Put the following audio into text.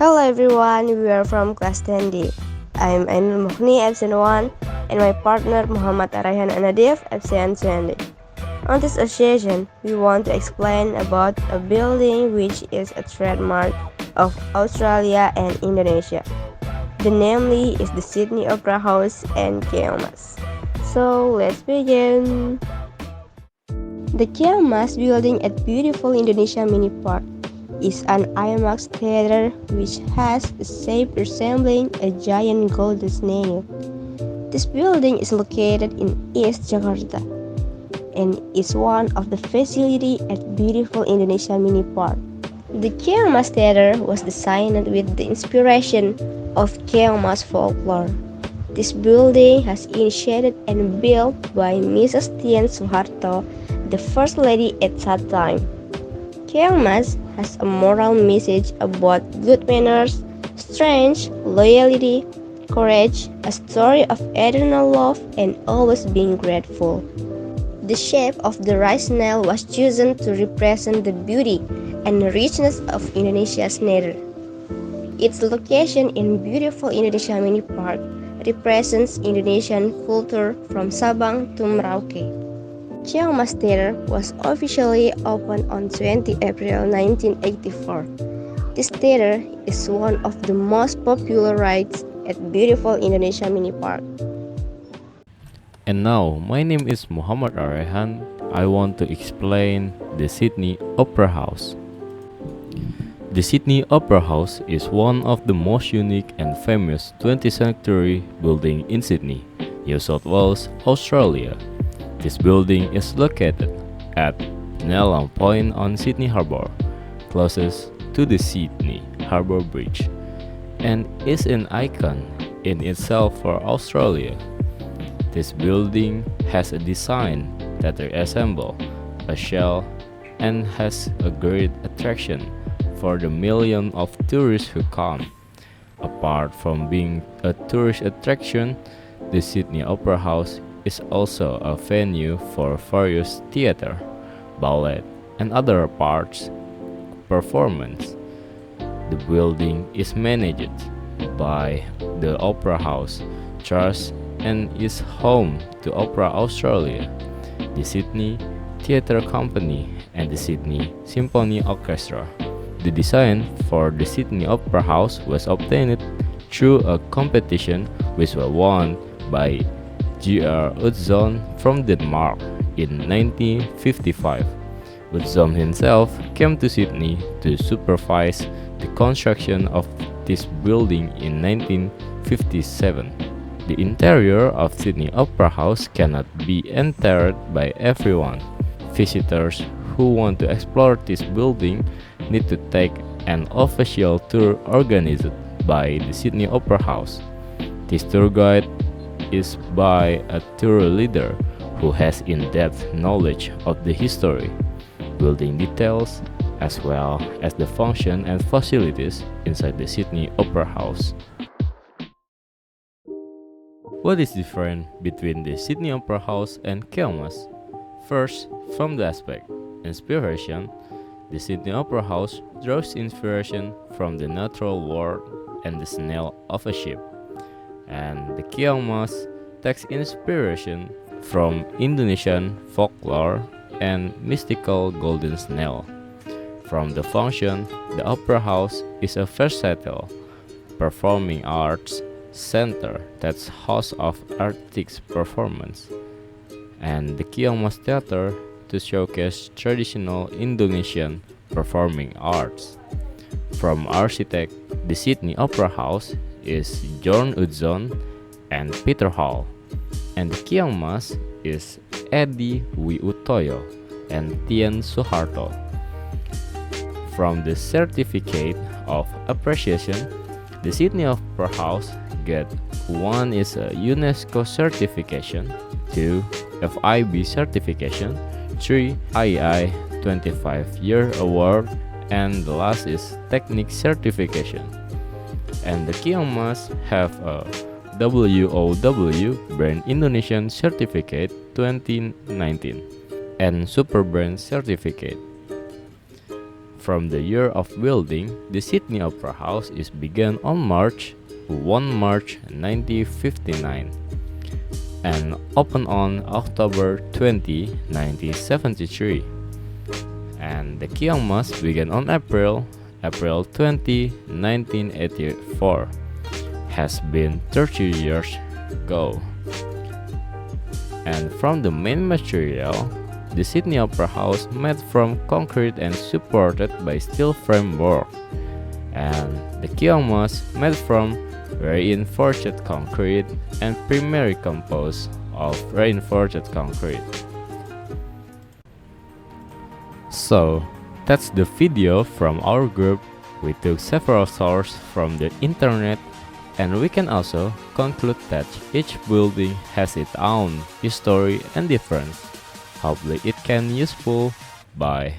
Hello everyone, we are from class 10D. I'm Ainul Mukhni, absent 1, and my partner Muhammad Arayhan Anadif, absent 20. On this occasion, we want to explain about a building which is a trademark of Australia and Indonesia. The namely is the Sydney Opera House and Keong. So let's begin. The Keong building at beautiful Indonesia Mini Park is an IMAX theater which has a shape resembling a giant golden snail. This building is located in East Jakarta and is one of the facilities at beautiful Indonesia Mini Park. The Keong Theater was designed with the inspiration of Keong folklore. This building was initiated and built by Mrs. Tien Soeharto, the First Lady at that time. Keong has a moral message about good manners, strength, loyalty, courage, a story of eternal love, and always being grateful. The shape of the rice snail was chosen to represent the beauty and richness of Indonesia's nature. Its location in beautiful Indonesia Mini Park represents Indonesian culture from Sabang to Merauke. Keong Theater was officially opened on 20 April 1984. This theater is one of the most popular rides at beautiful Indonesia Mini Park. And now, my name is Muhammad Arayhan. I want to explain the Sydney Opera House. The Sydney Opera House is one of the most unique and famous 20th century buildings in Sydney, New South Wales, Australia. This building is located at Nelam Point on Sydney Harbour, closest to the Sydney Harbour Bridge, and is an icon in itself for Australia. This building has a design that resembles a shell and has a great attraction for the millions of tourists who come. Apart from being a tourist attraction, the Sydney Opera House is also a venue for various theater, ballet, and other arts performance. The building is managed by the Opera House Trust and is home to Opera Australia, the Sydney Theatre Company, and the Sydney Symphony Orchestra. The design for the Sydney Opera House was obtained through a competition which was won by G.R. Utzon from Denmark in 1955. Utzon himself came to Sydney to supervise the construction of this building in 1957. The interior of Sydney Opera House cannot be entered by everyone. Visitors who want to explore this building need to take an official tour organized by the Sydney Opera House. This tour guide is by a tour leader who has in-depth knowledge of the history, building details, as well as the function and facilities inside the Sydney Opera House. What is different between the Sydney Opera House and Keong? First, from the aspect inspiration, the Sydney Opera House draws inspiration from the natural world and the snail of a ship, and the Keong takes inspiration from Indonesian folklore and mystical golden snail. From the function, the Opera House is a versatile performing arts center that hosts of artistic performance, and the Keong Theater to showcase traditional Indonesian performing arts. From architect, the Sydney Opera House is John Utzon and Peter Hall, and the Keong is Eddie Wiutoyo and Tien Soeharto. From the certificate of appreciation, the Sydney Opera House get 1 is a UNESCO certification, 2 FIB certification, 3 IEI 25-year award, and the last is Technique certification. And the Keong have a WOW Brand Indonesian Certificate 2019 and Super Brand Certificate. From the year of building, the Sydney Opera House is begun on March 1959 and opened on October 20, 1973. And the Keong Mass began on April 20, 1984. Has been 30 years ago. And from the main material, the Sydney Opera House made from concrete and supported by steel framework, and the Keong Mass made from reinforced concrete and primarily composed of reinforced concrete. So, that's the video from our group. We took several sources from the internet, and we can also conclude that each building has its own history and difference. Hopefully it can useful. Bye.